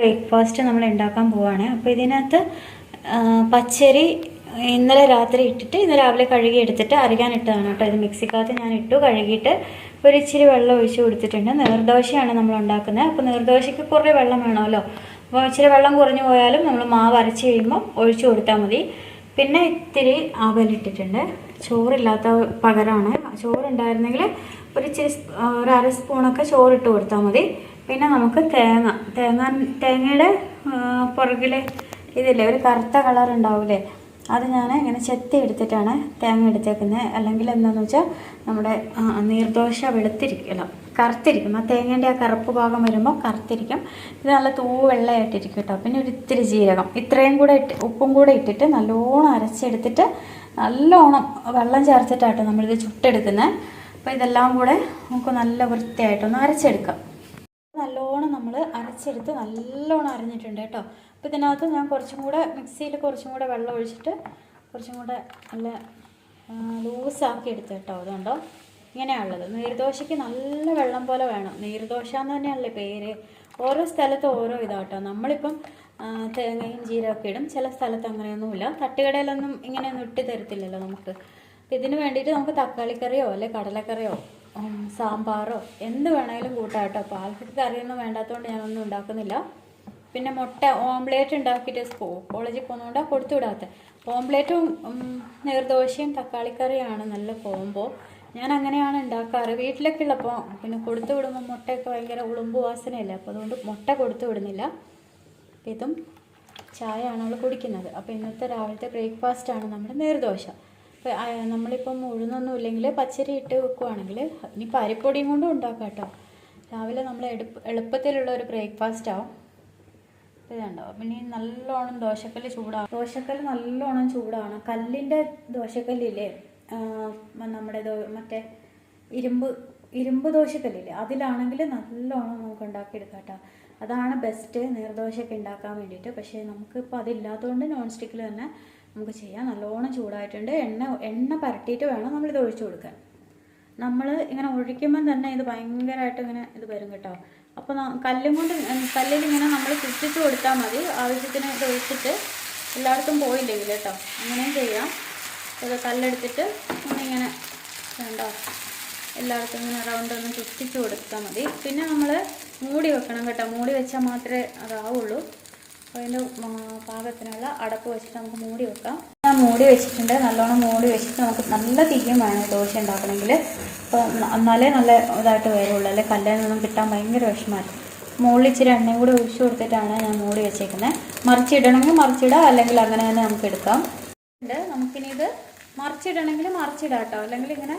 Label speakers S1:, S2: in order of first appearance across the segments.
S1: Breakfast നമ്മൾ ഉണ്ടാക്കാൻ പോവുകയാണ്. അപ്പോൾ ഇതിനകത്ത് പച്ചരി ഇന്നലെ രാത്രി ഇട്ടിട്ട് ഇന്ന് രാവിലെ കഴുകി എടുത്തിട്ട് അരയ്ക്കാനിട്ടതാണ് കേട്ടോ. ഇത് മിക്സിക്കകത്ത് ഞാൻ ഇട്ടു, കഴുകിയിട്ട് ഒരു ഇച്ചിരി വെള്ളം ഒഴിച്ച് കൊടുത്തിട്ടുണ്ട്. നീർദോശയാണ് നമ്മൾ ഉണ്ടാക്കുന്നത്. അപ്പോൾ നീർദോശയ്ക്ക് കുറേ വെള്ളം വേണമല്ലോ. അപ്പോൾ ഇച്ചിരി വെള്ളം കുറഞ്ഞു പോയാലും നമ്മൾ മാവ് അരച്ച് കഴിയുമ്പോൾ ഒഴിച്ചു കൊടുത്താൽ മതി. പിന്നെ ഇത്തിരി അവലിട്ടിട്ടുണ്ട്. ചോറില്ലാത്ത പകരമാണ്. ചോറുണ്ടായിരുന്നെങ്കിൽ ഒരു അര സ്പൂണൊക്കെ ചോറിട്ട് കൊടുത്താൽ മതി. പിന്നെ നമുക്ക് തേങ്ങയുടെ പുറകിൽ ഇതില്ലേ ഒരു കറുത്ത കളർ ഉണ്ടാവില്ലേ, അത് ഞാൻ ഇങ്ങനെ ചെത്തി എടുത്തിട്ടാണ് തേങ്ങ എടുത്തേക്കുന്നത്. അല്ലെങ്കിൽ എന്താണെന്ന് വെച്ചാൽ നമ്മുടെ നീർദോശ വെളുത്തിരിക്കും, കറുത്തിരിക്കും. ആ തേങ്ങേൻ്റെ ആ കറുപ്പ് ഭാഗം വരുമ്പോൾ കറുത്തിരിക്കും. ഇത് നല്ല വെള്ളയായിട്ടിരിക്കും കേട്ടോ. പിന്നെ ഒരു ഇത്തിരി ജീരകം, ഇത്രയും കൂടെ ഉപ്പും കൂടെ ഇട്ടിട്ട് നല്ലോണം അരച്ചെടുത്തിട്ട് നല്ലോണം വെള്ളം ചേർത്തിട്ടാട്ടോ നമ്മളിത് ചുട്ടെടുക്കുന്നത്. അപ്പോൾ ഇതെല്ലാം കൂടെ നമുക്ക് നല്ല വൃത്തിയായിട്ടൊന്ന് അരച്ചെടുക്കാം. നല്ലോണം നമ്മൾ അരച്ചെടുത്ത് നല്ലോണം അരഞ്ഞിട്ടുണ്ട് കേട്ടോ. അപ്പോൾ ഇതിനകത്ത് ഞാൻ മിക്സിയിൽ കുറച്ചും കൂടെ വെള്ളം ഒഴിച്ചിട്ട് കുറച്ചും കൂടെ നല്ല ലൂസാക്കി എടുത്ത് കേട്ടോ. അതുകൊണ്ടോ ഇങ്ങനെയാണുള്ളത്. നീർദോശയ്ക്ക് നല്ല വെള്ളം പോലെ വേണം. നീർദോശ എന്ന് തന്നെയല്ലേ പേര്. ഓരോ സ്ഥലത്ത് ഓരോ ഇതാട്ടോ. നമ്മളിപ്പം തേങ്ങയും ജീരകമൊക്കെ ഇടും, ചില സ്ഥലത്ത് അങ്ങനെയൊന്നുമില്ല. തട്ടുകടയിലൊന്നും ഇങ്ങനെയൊന്നും ഇട്ട് തരത്തില്ലല്ലോ നമുക്ക്. അപ്പം ഇതിന് വേണ്ടിയിട്ട് നമുക്ക് തക്കാളിക്കറിയോ അല്ലെ കടലക്കറിയോ സാമ്പാറോ എന്ത് വേണമെങ്കിലും കൂട്ടാം കേട്ടോ. അപ്പോൾ ആൾക്കൊക്കെ കറിയൊന്നും വേണ്ടാത്തതുകൊണ്ട് ഞാനൊന്നും ഉണ്ടാക്കുന്നില്ല. പിന്നെ മുട്ട ഓംപ്ലേറ്റ് ഉണ്ടാക്കിയിട്ട് കോളേജിൽ പോകുന്നതുകൊണ്ട് കൊടുത്തു വിടാത്ത ഓംപ്ലേറ്റും നീർദോശയും തക്കാളിക്കറിയാണ് നല്ല കോംബോ. ഞാൻ അങ്ങനെയാണ് ഉണ്ടാക്കാറ് വീട്ടിലൊക്കെ ഉള്ളപ്പോൾ. പിന്നെ കൊടുത്തു വിടുമ്പോൾ മുട്ടയൊക്കെ ഭയങ്കര ഉളുമ്പ് വാസനയല്ലേ, അപ്പോൾ അതുകൊണ്ട് മുട്ട കൊടുത്തു വിടുന്നില്ല. ഇതും ചായയാണ് അവൾ കുടിക്കുന്നത്. അപ്പോൾ ഇന്നത്തെ രാവിലത്തെ ബ്രേക്ക്ഫാസ്റ്റാണ് നമ്മുടെ നീർദോശ. അപ്പോൾ നമ്മളിപ്പം ഉഴുന്നൊന്നും ഇല്ലെങ്കിൽ പച്ചരി ഇട്ട് വെക്കുവാണെങ്കിൽ ഇനിയിപ്പോൾ അരിപ്പൊടിയും കൊണ്ടും ഉണ്ടാക്കാം കേട്ടോ. രാവിലെ നമ്മൾ എളുപ്പത്തിലുള്ള ഒരു ബ്രേക്ക്ഫാസ്റ്റ് ആവും. ഇതുണ്ടാവും. പിന്നെ നല്ലോണം ദോശക്കല്ല് നല്ലോണം ചൂടാണ്. കല്ലിൻ്റെ ദോശക്കല്ലില്ലേ, നമ്മുടെ മറ്റേ ഇരുമ്പ് ദോശക്കല്ലില്ലേ, അതിലാണെങ്കിൽ നല്ലോണം നമുക്ക് ഉണ്ടാക്കിയെടുക്കാം കേട്ടോ. അതാണ് ബെസ്റ്റ് നീർദോശയൊക്കെ ഉണ്ടാക്കാൻ വേണ്ടിയിട്ട്. പക്ഷേ നമുക്കിപ്പോൾ അതില്ലാത്തതുകൊണ്ട് നോൺ സ്റ്റിക്കിൽ തന്നെ നമുക്ക് ചെയ്യാം. നല്ലോണം ചൂടായിട്ടുണ്ട്. എണ്ണ പരട്ടിയിട്ട് വേണം നമ്മളിത് ഒഴിച്ചു കൊടുക്കാൻ. നമ്മൾ ഇങ്ങനെ ഒഴിക്കുമ്പം തന്നെ ഇത് ഭയങ്കരമായിട്ട് ഇങ്ങനെ ഇത് വരും കേട്ടോ. അപ്പോൾ കല്ലിൽ ഇങ്ങനെ നമ്മൾ ചുറ്റിച്ച് കൊടുത്താൽ മതി. ആവശ്യത്തിന് ഇത് ഒഴിച്ചിട്ട് എല്ലായിടത്തും പോയില്ലെങ്കിൽ കേട്ടോ, അങ്ങനെയും ചെയ്യാം. ഇത് കല്ലെടുത്തിട്ട് ഒന്നിങ്ങനെ വേണ്ടോ എല്ലായിടത്തും ഇങ്ങനെ റൗണ്ടൊന്നും ചുറ്റിച്ച് കൊടുത്താൽ മതി. പിന്നെ നമ്മൾ മൂടി വെക്കണം കേട്ടോ. മൂടി വെച്ചാൽ മാത്രമേ അതാവുള്ളൂ. അപ്പോൾ അതിൻ്റെ പാകത്തിനുള്ള അടപ്പ് വെച്ചിട്ട് നമുക്ക് മൂടി വെക്കാം. ഞാൻ മൂടി വെച്ചിട്ടുണ്ട്. നല്ലോണം മൂടി വെച്ചിട്ട് നമുക്ക് നല്ല തീയും വേണം ദോശ ഉണ്ടാക്കണമെങ്കിൽ. അപ്പോൾ എന്നാലേ നല്ല ഇതായിട്ട് വരുള്ളൂ. അല്ലെങ്കിൽ കല്ലിൽ നിന്നും കിട്ടാൻ ഭയങ്കര വിഷമമാണ്. മുകളിൽ ഇച്ചിരി എണ്ണയും കൂടി ഒഴിച്ചു കൊടുത്തിട്ടാണ് ഞാൻ മൂടി വെച്ചേക്കുന്നത്. മറിച്ചിടണമെങ്കിൽ മറിച്ചിടാം, അല്ലെങ്കിൽ അങ്ങനെ തന്നെ നമുക്ക് എടുക്കാം. നമുക്കിനി ഇത് മറിച്ചിടണമെങ്കിൽ മറിച്ചിടാം കേട്ടോ. അല്ലെങ്കിൽ ഇങ്ങനെ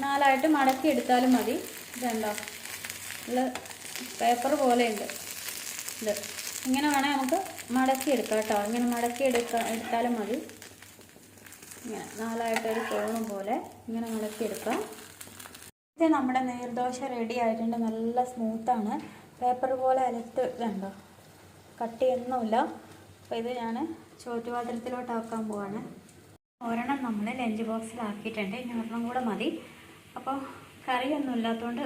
S1: നാലായിട്ട് മടക്കി എടുത്താലും മതി. ഇതുണ്ടോ ഉള്ള പേപ്പർ പോലെയുണ്ട്. ഇത് ഇങ്ങനെ വേണേൽ നമുക്ക് മടക്കി എടുക്കാം കേട്ടോ. ഇങ്ങനെ മടക്കി എടുത്താലും മതി. ഇങ്ങനെ നാലായിട്ടൊരു കോണും പോലെ ഇങ്ങനെ മടക്കി എടുക്കാം. ഇത് നമ്മുടെ നീർദോശ റെഡി ആയിട്ടുണ്ട്. നല്ല സ്മൂത്താണ്. പേപ്പർ പോലെ ഇതുണ്ടോ, കട്ടിയൊന്നുമില്ല. അപ്പോൾ ഇത് ഞാൻ ചോറ്റുപാത്രത്തിലോട്ടാക്കാൻ പോവാണ്. ഒരെണ്ണം നമ്മൾ ലഞ്ച് ബോക്സിലാക്കിയിട്ടുണ്ട്. ഇനി ഒരെണ്ണം കൂടെ മതി. അപ്പോൾ കറിയൊന്നും ഇല്ലാത്തതുകൊണ്ട്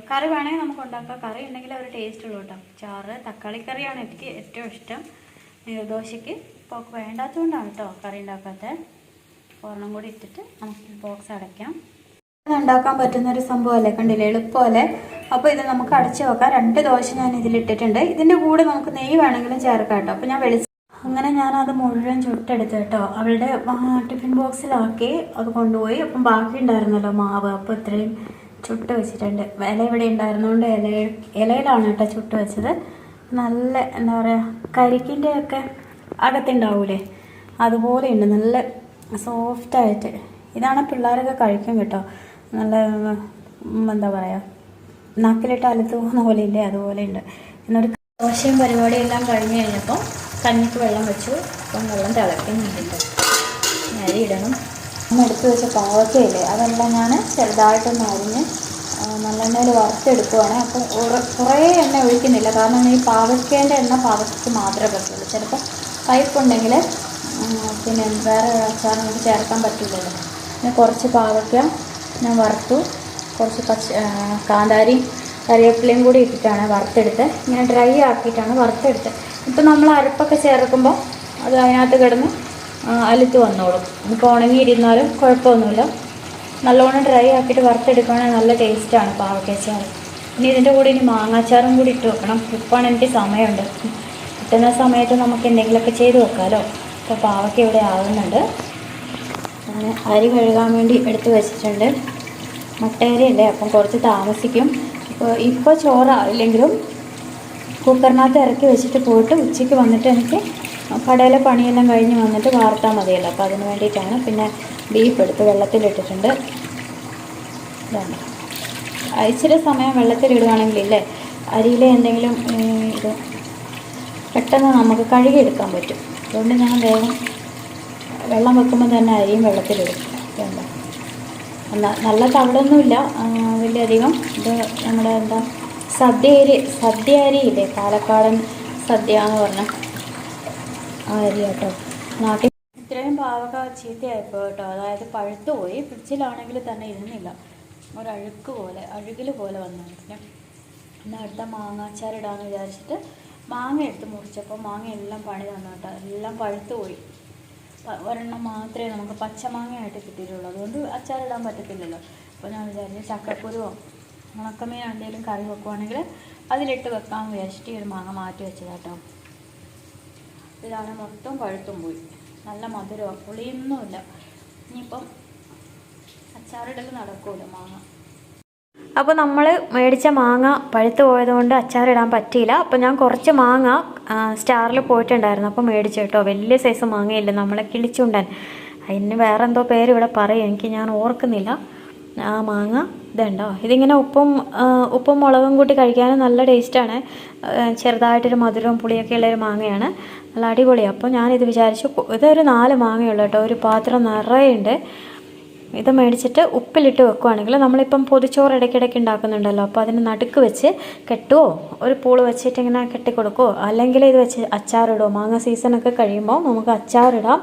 S1: കറി വേണമെങ്കിൽ നമുക്ക് ഉണ്ടാക്കാം. കറി ഉണ്ടെങ്കിൽ ഒരു ടേസ്റ്റ് ഉള്ളൂ കേട്ടോ. ചാറ് തക്കാളിക്കറിയാണ് എനിക്ക് ഏറ്റവും ഇഷ്ടം നീർദോശയ്ക്ക്. ഇപ്പോൾ വേണ്ടാത്തതുകൊണ്ടാണ് കേട്ടോ കറി ഉണ്ടാക്കാത്തത്. ഒരെണ്ണം കൂടി ഇട്ടിട്ട് നമുക്ക് ബോക്സ് അടയ്ക്കാം. ഇത് ഉണ്ടാക്കാൻ പറ്റുന്നൊരു സംഭവമല്ലേ, കണ്ടില്ലേ, എളുപ്പമല്ലേ. അപ്പോൾ ഇത് നമുക്ക് അടച്ചു വെക്കാം. 2 ദോശ ഞാൻ ഇതിലിട്ടിട്ടുണ്ട്. ഇതിൻ്റെ കൂടെ നമുക്ക് നെയ്യ് വേണമെങ്കിലും ചേർക്കാം കേട്ടോ. അപ്പോൾ അങ്ങനെ ഞാനത് മുഴുവൻ ചുട്ടെടുത്ത് കേട്ടോ. അവളുടെ ടിഫിൻ ബോക്സിലാക്കി അത് കൊണ്ടുപോയി. അപ്പം ബാക്കി ഉണ്ടായിരുന്നല്ലോ മാവ്, അപ്പോൾ ഇത്രയും ചുട്ട് വെച്ചിട്ടുണ്ട്. ഇല ഇവിടെ ഉണ്ടായിരുന്നതുകൊണ്ട് ഇലയിലാണ് കേട്ടോ ചുട്ട് വെച്ചത്. നല്ല എന്താ പറയുക, കരിക്കിൻ്റെയൊക്കെ അകത്തുണ്ടാവൂലേ, അതുപോലെ ഉണ്ട്. നല്ല സോഫ്റ്റായിട്ട്. ഇതാണ് പിള്ളേരൊക്കെ കഴിക്കും കേട്ടോ. നല്ല എന്താ പറയുക, നാക്കിലിട്ട് അലത്ത് പോകുന്ന പോലെ ഇല്ലേ, അതുപോലെ ഉണ്ട്. എന്നൊരു ദോശയും പരിപാടിയെല്ലാം കഴിഞ്ഞ് കഴിഞ്ഞപ്പോൾ കഞ്ഞിക്ക് വെള്ളം വെച്ചു. അപ്പം വെള്ളം തിളയ്ക്കുന്നുണ്ട്. അരി ഇടണം. എടുത്ത് വെച്ച പാവക്കയില്ലേ, അതെല്ലാം ഞാൻ ചെറുതായിട്ടൊന്ന് അരിഞ്ഞ് നല്ലെണ്ണയിൽ വറുത്തെടുക്കുവാണ്. അപ്പം കുറേ എണ്ണ ഒഴിക്കുന്നില്ല, കാരണം ഈ പാവക്കേൻ്റെ എണ്ണ പാവയ്ക്ക് മാത്രമേ പറ്റുള്ളൂ. ചിലപ്പോൾ കയ്പുണ്ടെങ്കിൽ പിന്നെ വേറെ അച്ചാർ നമുക്ക് ചേർക്കാൻ പറ്റില്ലല്ലോ. പിന്നെ കുറച്ച് പാവയ്ക്ക ഞാൻ വറുത്തു. കുറച്ച് കാന്താരിയും കറിവേപ്പിലയും കൂടി ഇട്ടിട്ടാണ് വറുത്തെടുത്ത്. ഇങ്ങനെ ഡ്രൈ ആക്കിയിട്ടാണ് വറുത്തെടുത്തത്. ഇപ്പം നമ്മൾ അരപ്പൊക്കെ ചേർക്കുമ്പോൾ അത് അതിനകത്ത് കിടന്ന് അലുത്ത് വന്നോളും. ഇപ്പോൾ ഉണങ്ങിയിരുന്നാലും കുഴപ്പമൊന്നുമില്ല. നല്ലോണം ഡ്രൈ ആക്കിയിട്ട് വറുത്തെടുക്കുകയാണെങ്കിൽ നല്ല ടേസ്റ്റാണ് പാവയ്ക്കച്ചാർ. ഇനി ഇതിൻ്റെ കൂടെ ഇനി മാങ്ങാച്ചാറും കൂടി ഇട്ട് വെക്കണം. ഇപ്പോഴാണ് എനിക്ക് സമയമുണ്ട്. കിട്ടുന്ന സമയത്ത് നമുക്ക് എന്തെങ്കിലുമൊക്കെ ചെയ്ത് വെക്കാമല്ലോ. അപ്പോൾ പാവയ്ക്ക ഇവിടെ ആകുന്നുണ്ട്. അങ്ങനെ അരി കഴുകാൻ വേണ്ടി എടുത്ത് വെച്ചിട്ടുണ്ട്. മുട്ടയരിയല്ലേ, അപ്പം കുറച്ച് താമസിക്കും. ഇപ്പോൾ ചോറായില്ലെങ്കിലും കുക്കറിനകത്ത് ഇറക്കി വെച്ചിട്ട് പോയിട്ട് ഉച്ചയ്ക്ക് വന്നിട്ട് എനിക്ക് കടയിലെ പണിയെല്ലാം കഴിഞ്ഞ് വന്നിട്ട് വാർത്താൽ മതിയല്ലോ. അപ്പോൾ അതിന് വേണ്ടിയിട്ടാണ്. പിന്നെ ബീഫ് എടുത്ത് വെള്ളത്തിലിട്ടിട്ടുണ്ട്. ഇതാണ് ഇച്ചിരി സമയം വെള്ളത്തിലിടുകയാണെങ്കിലേ അരിയിലെ എന്തെങ്കിലും ഇത് പെട്ടെന്ന് നമുക്ക് കഴുകിയെടുക്കാൻ പറ്റും. അതുകൊണ്ട് ഞാൻ വേഗം വെള്ളം വെക്കുമ്പോൾ തന്നെ അരിയും വെള്ളത്തിലിടും. വേണ്ട നല്ല തവിടൊന്നുമില്ല വലിയധികം. ഇത് നമ്മുടെ എന്താ സദ്യ അരിയില്ലേ, പാലക്കാടൻ സദ്യ എന്ന് പറഞ്ഞ ആ അരി കേട്ടോ. നാട്ടിൽ ഇത്രയും പാവക്ക ചീത്തയായിപ്പോൾ കേട്ടോ. അതായത് പഴുത്തു പോയി. ഫ്രിഡ്ജിലാണെങ്കിൽ തന്നെ ഇരുന്നില്ല, അഴുകിൽ പോലെ വന്നിരുന്നു. പിന്നെ അടുത്ത മാങ്ങാച്ചാറിടാമെന്ന് വിചാരിച്ചിട്ട് മാങ്ങ എടുത്ത് മുറിച്ചപ്പോൾ മാങ്ങ എല്ലാം പണി തന്നു കേട്ടോ. എല്ലാം പഴുത്തു പോയി. ഒരെണ്ണം മാത്രമേ നമുക്ക് പച്ചമാങ്ങയായിട്ട് കിട്ടിയിട്ടുള്ളൂ. അതുകൊണ്ട് അച്ചാറിടാൻ പറ്റത്തില്ലല്ലോ. അപ്പോൾ ഞാൻ വിചാരിച്ചു ചക്കക്കുരുവോ ഉണക്കമീനോ എന്തെങ്കിലും കറി വെക്കുവാണെങ്കിൽ അതിലിട്ട് വെക്കാമെന്ന് വിചാരിച്ചിട്ട് ഈ ഒരു മാങ്ങ മാറ്റി വെച്ചതാട്ടോ. ഇതാണ് മൊത്തം പഴുത്തും പോയി. നല്ല മധുരമാണ്, പുളിയൊന്നുമില്ല. ഇനിയിപ്പം അച്ചാറിടൽ നടക്കുമല്ലോ മാങ്ങ. അപ്പോൾ നമ്മൾ മേടിച്ച മാങ്ങ പഴുത്ത് പോയതുകൊണ്ട് അച്ചാറിടാൻ പറ്റിയില്ല. അപ്പോൾ ഞാൻ കുറച്ച് മാങ്ങ സ്റ്റാറിൽ പോയിട്ടുണ്ടായിരുന്നു, അപ്പോൾ മേടിച്ചു കേട്ടോ. വലിയ സൈസ് മാങ്ങയില്ല, നമ്മളെ കിളിച്ചുണ്ടൻ. അതിന് വേറെ എന്തോ പേര് ഇവിടെ പറയും, ഞാൻ ഓർക്കുന്നില്ല. ആ മാങ്ങ ഇതുണ്ടോ, ഇതിങ്ങനെ ഉപ്പും മുളകും കൂട്ടി കഴിക്കാനും നല്ല ടേസ്റ്റാണ്. ചെറുതായിട്ടൊരു മധുരവും പുളിയൊക്കെ ഉള്ളൊരു മാങ്ങയാണ്, നല്ല അടിപൊളിയാണ്. അപ്പോൾ ഞാനിത് വിചാരിച്ചു, ഇതൊരു 4 മാങ്ങയുള്ളൂ കേട്ടോ. ഒരു പാത്രം നിറയുണ്ട്. ഇത് മേടിച്ചിട്ട് ഉപ്പിലിട്ട് വെക്കുവാണെങ്കിൽ നമ്മളിപ്പം പൊതിച്ചോറ് ഇടയ്ക്കിടയ്ക്ക് ഉണ്ടാക്കുന്നുണ്ടല്ലോ, അപ്പോൾ അതിന് നടുക്ക് വെച്ച് കെട്ടുമോ ഒരു പൂള് വെച്ചിട്ട് ഇങ്ങനെ കെട്ടിക്കൊടുക്കുമോ, അല്ലെങ്കിൽ ഇത് വെച്ച് അച്ചാറിടുമോ. മാങ്ങ സീസണൊക്കെ കഴിയുമ്പോൾ നമുക്ക് അച്ചാറിടാം,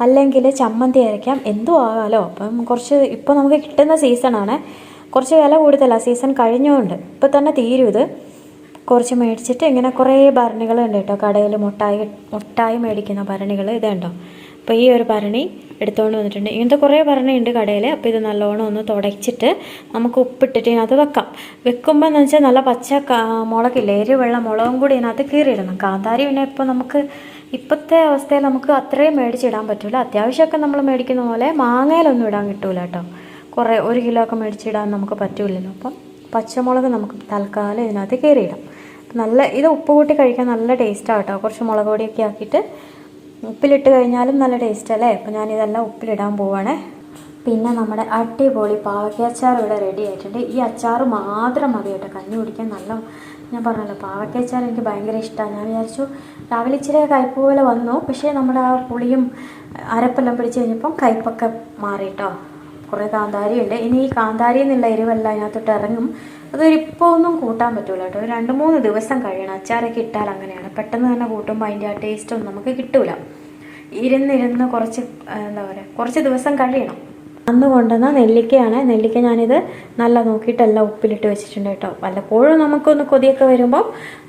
S1: അല്ലെങ്കിൽ ചമ്മന്തി അരയ്ക്കാം, എന്തും ആകാമല്ലോ. അപ്പം ഇപ്പോൾ നമുക്ക് കിട്ടുന്ന സീസണാണ്. കുറച്ച് വില കൂടുതലാണ്, സീസൺ കഴിഞ്ഞുകൊണ്ട്. ഇപ്പോൾ തന്നെ തീരും ഇത്. കുറച്ച് മേടിച്ചിട്ട് ഇങ്ങനെ കുറേ ഭരണികളുണ്ട് കേട്ടോ കടയിൽ. മുട്ടായി മേടിക്കുന്ന ഭരണികൾ ഇതുണ്ടോ. അപ്പോൾ ഈ ഒരു ഭരണി എടുത്തുകൊണ്ട് വന്നിട്ടുണ്ട്. ഇങ്ങനത്തെ കുറേ ഭരണിയുണ്ട് കടയിൽ. അപ്പോൾ ഇത് നല്ലോണം ഒന്ന് തുടച്ചിട്ട് നമുക്ക് ഉപ്പിട്ടിട്ട് ഇതിനകത്ത് വെക്കാം. വെക്കുമ്പോൾ എന്ന് വെച്ചാൽ നല്ല പച്ച മുളകില്ലേ, എരിവെള്ള മുളകും കൂടി ഇതിനകത്ത് കീറിയിടണം. കാന്താരി പിന്നെ ഇപ്പോൾ നമുക്ക് ഇപ്പോഴത്തെ അവസ്ഥയിൽ നമുക്ക് അത്രയും മേടിച്ചിടാൻ പറ്റില്ല. അത്യാവശ്യമൊക്കെ നമ്മൾ മേടിക്കുന്ന പോലെ മാങ്ങയിലൊന്നും ഇടാൻ കിട്ടില്ല കേട്ടോ. 1 കിലോ ഒക്കെ മേടിച്ചിടാൻ നമുക്ക് പറ്റില്ലല്ലോ. അപ്പം പച്ചമുളക് നമുക്ക് തൽക്കാലം ഇതിനകത്ത് കീറിയിടാം. ഇത് ഉപ്പ് കൂട്ടി കഴിക്കാൻ നല്ല ടേസ്റ്റാണ് കേട്ടോ. കുറച്ച് മുളക് പൊടിയൊക്കെ ആക്കിയിട്ട് ഉപ്പിലിട്ട് കഴിഞ്ഞാലും നല്ല ടേസ്റ്റ് അല്ലേ. അപ്പോൾ ഞാനിതെല്ലാം ഉപ്പിലിടാൻ പോവാണേ. പിന്നെ നമ്മുടെ അടിപൊളി പാവയ്ക്ക അച്ചാർ ഇവിടെ റെഡി ആയിട്ടുണ്ട്. ഈ അച്ചാർ മാത്രം മതി കേട്ടോ കഞ്ഞി കുടിക്കാൻ. ഞാൻ പറഞ്ഞല്ലോ പാവയ്ക്ക അച്ചാർ എനിക്ക് ഭയങ്കര ഇഷ്ടമാണ്. ഞാൻ വിചാരിച്ചു രാവിലെ ഇച്ചിരി കയ്പ്പ് പോലെ വന്നു, പക്ഷേ നമ്മുടെ ആ പുളിയും അരപ്പെല്ലാം പിടിച്ച് കഴിഞ്ഞപ്പം കയ്പ്പൊക്കെ മാറി കേട്ടോ. കുറേ കാന്താരി ഉണ്ട്. ഇനി ഈ കാന്താരി എന്നുള്ള എരിവെല്ലാം അതിനകത്തോട്ട് ഇറങ്ങും. ഇപ്പോൾ ഒന്നും കൂട്ടാൻ പറ്റില്ല കേട്ടോ. 2-3 ദിവസം കഴിയണം. അച്ചാറൊക്കെ ഇട്ടാൽ അങ്ങനെയാണ്, പെട്ടെന്ന് തന്നെ കൂട്ടുമ്പോൾ അതിൻ്റെ ആ ടേസ്റ്റൊന്നും നമുക്ക് കിട്ടില്ല. ഇരുന്ന് കുറച്ച് ദിവസം കഴിയണം. അന്ന് കൊണ്ടുവന്ന നെല്ലിക്കയാണ്. നെല്ലിക്ക ഞാനിത് നല്ല നോക്കിയിട്ടെല്ലാം ഉപ്പിലിട്ട് വെച്ചിട്ടുണ്ട് കേട്ടോ. വല്ലപ്പോഴും നമുക്കൊന്ന് കൊതിയൊക്കെ വരുമ്പോൾ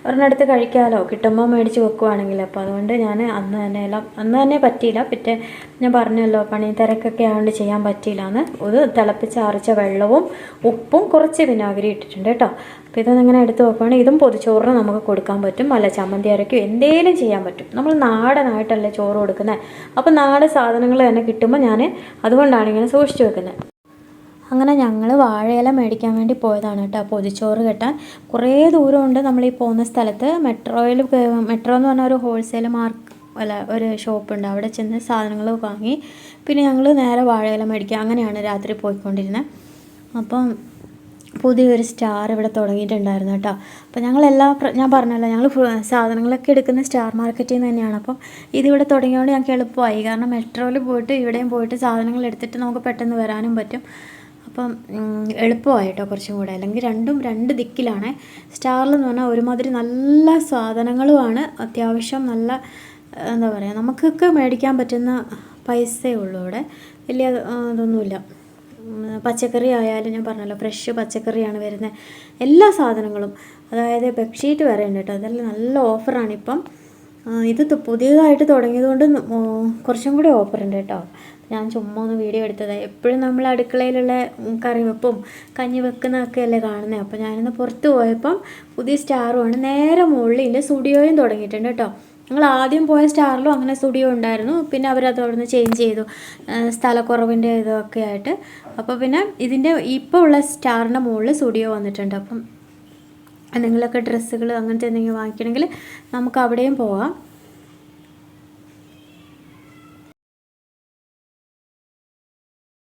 S1: ഒരെണ്ണടുത്ത് കഴിക്കാമല്ലോ, കിട്ടുമ്പോൾ മേടിച്ച് വെക്കുവാണെങ്കിൽ. അപ്പോൾ അതുകൊണ്ട് ഞാൻ അന്ന് തന്നെ പറ്റിയില്ല. പിന്നെ ഞാൻ പറഞ്ഞല്ലോ പണി തിരക്കൊക്കെ ആയതുകൊണ്ട് ചെയ്യാൻ പറ്റിയില്ലാന്ന്. ഒരു തിളപ്പിച്ചാറിച്ച വെള്ളവും ഉപ്പും കുറച്ച് വിനാഗിരി ഇട്ടിട്ടുണ്ട് കേട്ടോ. അപ്പോൾ ഇതൊന്നിങ്ങനെ എടുത്ത് വെക്കുകയാണെങ്കിൽ ഇതും പൊതിച്ചോറിന് നമുക്ക് കൊടുക്കാൻ പറ്റും, അല്ല ചമ്മന്തി അരയ്ക്കും, എന്തേലും ചെയ്യാൻ പറ്റും. നമ്മൾ നാടനായിട്ടല്ലേ ചോറ് കൊടുക്കുന്നത്. അപ്പോൾ നാടൻ സാധനങ്ങൾ തന്നെ കിട്ടുമ്പോൾ ഞാൻ അതുകൊണ്ടാണ് ഇങ്ങനെ സൂക്ഷിച്ച് വെക്കുന്നത്. അങ്ങനെ ഞങ്ങൾ വാഴയില മേടിക്കാൻ വേണ്ടി പോയതാണ് കേട്ടോ പൊതിച്ചോറ് കെട്ടാൻ. കുറേ ദൂരമുണ്ട് നമ്മളീ പോകുന്ന സ്ഥലത്ത്. മെട്രോ എന്ന് പറഞ്ഞാൽ ഒരു ഹോൾസെയിൽ ഒരു ഷോപ്പുണ്ട്. അവിടെ ചെന്ന് സാധനങ്ങൾ വാങ്ങി പിന്നെ ഞങ്ങൾ നേരെ വാഴയില മേടിക്കുക. അങ്ങനെയാണ് രാത്രി പോയിക്കൊണ്ടിരുന്നത്. അപ്പം പുതിയൊരു സ്റ്റാർ ഇവിടെ തുടങ്ങിയിട്ടുണ്ടായിരുന്നു കേട്ടോ. അപ്പോൾ ഞാൻ പറഞ്ഞല്ലോ ഞങ്ങൾ സാധനങ്ങളൊക്കെ എടുക്കുന്ന സ്റ്റാർ മാർക്കറ്റിൽ നിന്ന് തന്നെയാണ്. അപ്പം ഇതിവിടെ തുടങ്ങിയതുകൊണ്ട് ഞങ്ങൾക്ക് എളുപ്പമായി. കാരണം മെട്രോയിൽ പോയിട്ട് ഇവിടെയും പോയിട്ട് സാധനങ്ങൾ എടുത്തിട്ട് നമുക്ക് പെട്ടെന്ന് വരാനും പറ്റും. അപ്പം എളുപ്പമായി കേട്ടോ കുറച്ചും കൂടെ. അല്ലെങ്കിൽ രണ്ടും 2 ദിക്കിലാണ്. സ്റ്റാറിലെന്ന് പറഞ്ഞാൽ ഒരുമാതിരി നല്ല സാധനങ്ങളുമാണ്, അത്യാവശ്യം നല്ല എന്താ പറയുക നമുക്കൊക്കെ മേടിക്കാൻ പറ്റുന്ന പൈസയേ ഉള്ളൂ. ഇവിടെ വലിയ ഇതൊന്നുമില്ല. പച്ചക്കറി ആയാലും ഞാൻ പറഞ്ഞല്ലോ ഫ്രഷ് പച്ചക്കറിയാണ് വരുന്നത്. എല്ലാ സാധനങ്ങളും, അതായത് ബെഡ്ഷീറ്റ് വരെ ഉണ്ട് കേട്ടോ. അതെല്ലാം നല്ല ഓഫറാണിപ്പം. പുതിയതായിട്ട് തുടങ്ങിയതുകൊണ്ട് കുറച്ചും കൂടി ഓഫറുണ്ട് കേട്ടോ. ഞാൻ ചുമ്മാ ഒന്ന് വീഡിയോ എടുത്തത്. എപ്പോഴും നമ്മൾ അടുക്കളയിലുള്ള കറി വെപ്പും കഞ്ഞി വെക്കുന്നതൊക്കെ അല്ലേ കാണുന്നത്. അപ്പോൾ ഞാനിന്ന് പുറത്ത് പോയപ്പം പുതിയ സ്റ്റാറുമാണ്. നേരെ മുകളിൽ ഇതിൻ്റെ സ്റ്റുഡിയോയും തുടങ്ങിയിട്ടുണ്ട് കേട്ടോ. ഞങ്ങൾ ആദ്യം പോയ സ്റ്റാറിലും അങ്ങനെ സ്റ്റുഡിയോ ഉണ്ടായിരുന്നു. പിന്നെ അവരത് അവിടെ നിന്ന് ചേഞ്ച് ചെയ്തു, സ്ഥലക്കുറവിൻ്റെ ഇതൊക്കെ ആയിട്ട്. അപ്പോൾ പിന്നെ ഇതിൻ്റെ ഇപ്പോൾ ഉള്ള സ്റ്റാറിൻ്റെ മുകളിൽ സ്റ്റുഡിയോ വന്നിട്ടുണ്ട്. അപ്പം നിങ്ങളൊക്കെ ഡ്രസ്സുകൾ അങ്ങനത്തെ എന്തെങ്കിലും വാങ്ങിക്കണമെങ്കിൽ നമുക്ക് അവിടെയും പോകാം.